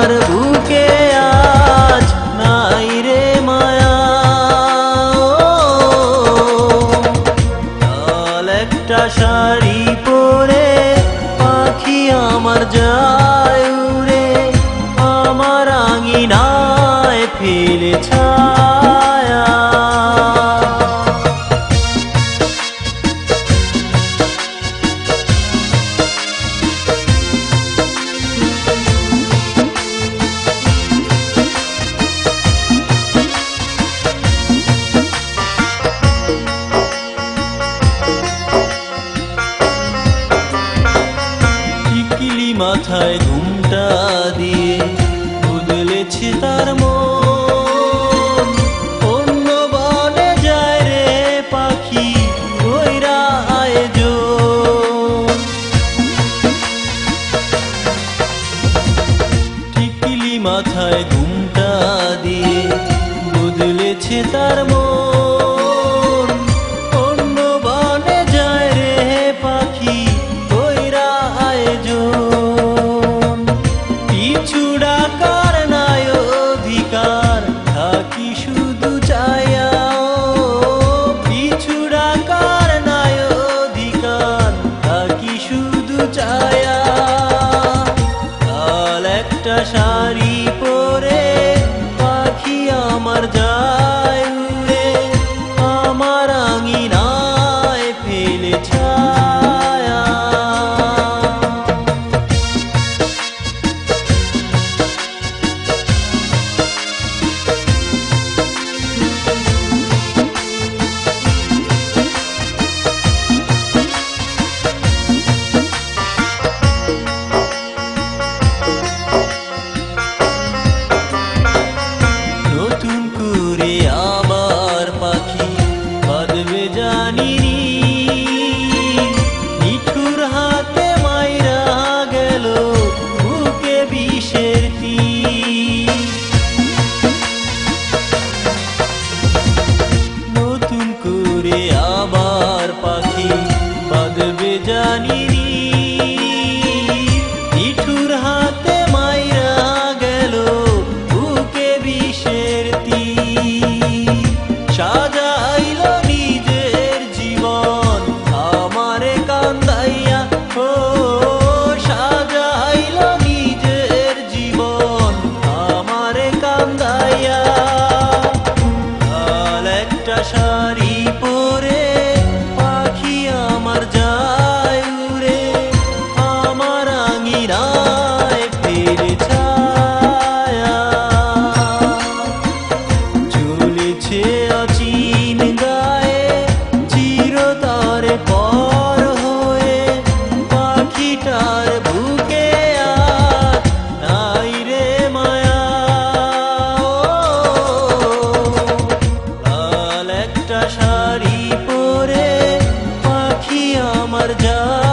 তার বুকে আজ নাই রে মায়া। লাল একটা শাড়ি পরে পাখি আমার যায় উড়ে, আমার আঙিনায় ফেলে ছায়া। টিকলি মাথায় ঘুমটা দিয়ে বদলেছে তার মন, অন্য বনে যায় রে পাখি কইরা আয়োজন। টিকলি মাথায় ঘুমটা দিয়ে বদলেছে তার মন, অন্য বনে যায় রে পাখি কইরা আয়োজন। পিছু ডাকার নাই অধিকার থাকি শুধু চায়া, পিছু ডাকার নাই অধিকার থাকি শুধু চায়া। লাল একটা শাড়ি পরে পাখি আমার যায় উড়ে, আমার আঙিনায় ফেলে ছায়া। নতুন করে আবার পাখি বাঁধবে জানিনি, নিঠুর হাতে মাইরা গেল বুকে বিষের তীর। নতুন করে আবার পাখি বাঁধবে জানিনি, নিঠুর হাতে মাইরা গেল বুকে বিষের তীর। সাজাইল নিজের জীবন আমারে কান্দাইয়া, ও সাজাইল নিজের জীবন আমারে কান্দাইয়া। লাল একটা শাড়ি পরে পাখি আমার যায় উড়ে, আমার আঙিনায় ফেলে ছায়া। চলেছে অচিন গায়ে চিরতরে পর হয়ে, পাখিটার বুকে আর নাই রে মায়া। লাল একটা শাড়ি পরে পাখি আমার যায়